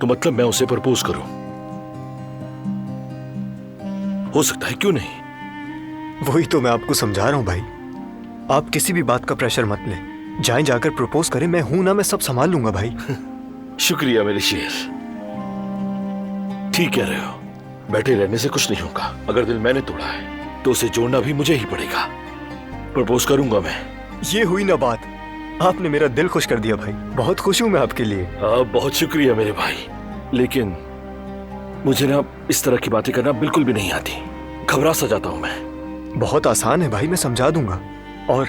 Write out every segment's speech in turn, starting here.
तो मतलब मैं उसे प्रपोज करूं? हो सकता है, क्यों नहीं? वही तो मैं आपको समझा रहा हूं भाई। आप किसी भी बात का प्रेशर मत लें, जाएं जाकर प्रपोज करें। मैं हूं ना, मैं सब संभाल लूंगा भाई। शुक्रिया मेरे शेर। ठीक कह रहे हो, बैठे रहने से कुछ नहीं होगा। अगर दिल मैंने तोड़ा है तो उसे जोड़ना भी मुझे ही पड़ेगा। प्रपोज करूंगा मैं। ये हुई ना बात, आपने मेरा दिल खुश कर दिया भाई। बहुत खुश हूं मैं आपके लिए। बहुत शुक्रिया मेरे भाई, लेकिन मुझे ना इस तरह की बातें करना बिल्कुल भी नहीं आती। घबरा सा जाता हूं मैं। बहुत आसान है भाई, मैं समझा दूंगा। और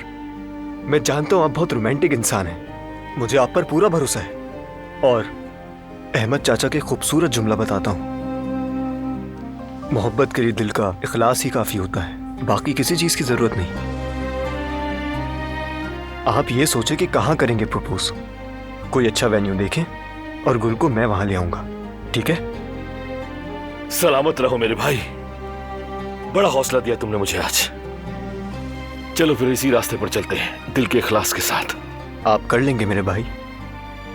मैं जानता हूं आप बहुत रोमांटिक इंसान हैं, मुझे आप पर पूरा भरोसा है। और अहमद चाचा के खूबसूरत जुमला बताता हूं, मोहब्बत के लिए दिल का इखलास ही काफी होता है, बाकी किसी चीज की जरूरत नहीं। आप ये सोचे कि कहां करेंगे प्रपोज, कोई अच्छा वेन्यू देखें और गुल को मैं वहां ले आऊंगा, ठीक है? सलामत रहो मेरे भाई, बड़ा हौसला दिया तुमने मुझे आज। चलो फिर इसी रास्ते पर चलते हैं, दिल के इखलास के साथ। आप कर लेंगे मेरे भाई।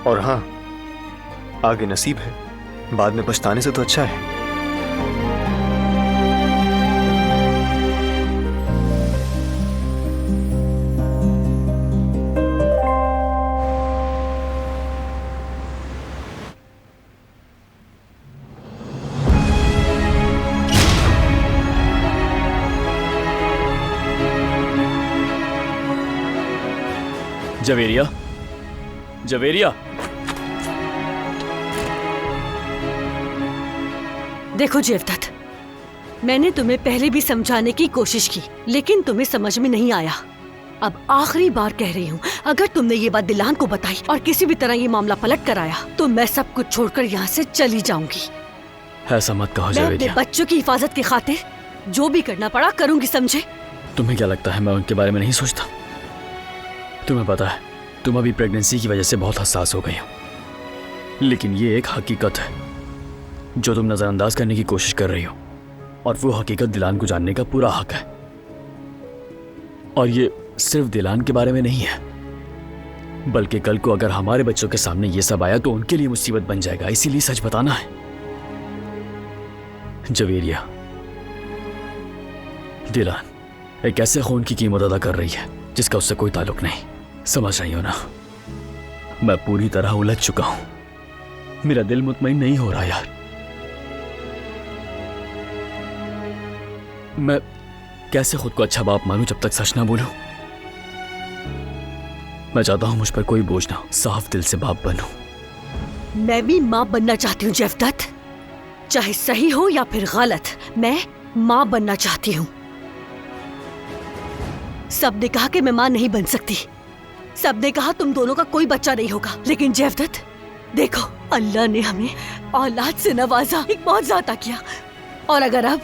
और हाँ, आगे नसीब है, बाद में पछताने से तो अच्छा है। जवेरिया, जवेरिया। देखो जेवदत्त, मैंने तुम्हें पहले भी समझाने की कोशिश की, लेकिन तुम्हें समझ में नहीं आया। अब आखिरी बार कह रही हूँ, अगर तुमने ये बात दिलान को बताई और किसी भी तरह ये मामला पलट कर आया तो मैं सब कुछ छोड़कर यहाँ से चली जाऊंगी। ऐसा मत कहो मैं अपने जवेरिया। बच्चों की हिफाजत की खातिर जो भी करना पड़ा करूंगी, समझे? तुम्हें क्या लगता है मैं उनके बारे में नहीं सोचता? तुम्हें पता है, तुम अभी प्रेगनेंसी की वजह से बहुत हसास हो गई हो, लेकिन ये एक हकीकत है जो तुम नजरअंदाज करने की कोशिश कर रही हो, और वो हकीकत दिलान को जानने का पूरा हक है। और ये सिर्फ दिलान के बारे में नहीं है, बल्कि कल को अगर हमारे बच्चों के सामने ये सब आया तो उनके लिए मुसीबत बन जाएगा। इसीलिए सच बताना है। जवेरिया, दिलान एक ऐसे खून की कीमत अदा कर रही है जिसका उससे कोई ताल्लुक नहीं। समझ रही हो ना? मैं पूरी तरह उलझ चुका हूं। मेरा दिल मुतमईन नहीं हो रहा यार। मैं कैसे खुद को अच्छा बाप मानूं जब तक सच ना बोलूं? मैं चाहता हूं मुझ पर कोई बोझ ना हो, साफ दिल से बाप बनूं। मैं भी माँ बनना चाहती हूँ जेवदत्त, चाहे सही हो या फिर गलत, मैं माँ बनना चाहती हूँ। सबने कहा कि मैं माँ नहीं बन सकती, सबने कहा तुम दोनों का कोई बच्चा नहीं होगा, लेकिन जेवदत्त देखो, अल्लाह ने हमें औलाद से नवाजा, एक मौजज़ा अता किया। और अगर अब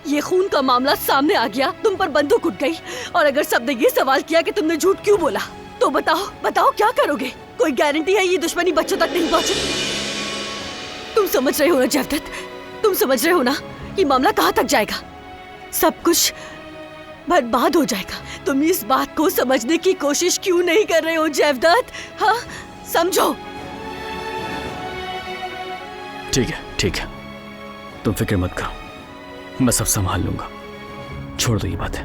ये खून का मामला सामने आ गया, तुम पर बंदूक उठ गई, और अगर सबने ये सवाल किया कि तुमने झूठ क्यों बोला, तो बताओ क्या करोगे? कोई गारंटी है ये दुश्मनी बच्चों तक नहीं पहुंचे? तुम समझ रहे हो ना जेवदत्त, तुम समझ रहे हो ना ये मामला कहाँ तक जाएगा? सब कुछ बर्बाद हो जाएगा। तुम इस बात को समझने की कोशिश क्यों नहीं कर रहे हो जेवदत्त? हाँ, समझो। ठीक है, तुम फिक्र मत करो, मैं सब संभाल लूंगा। छोड़ दो ये बातें।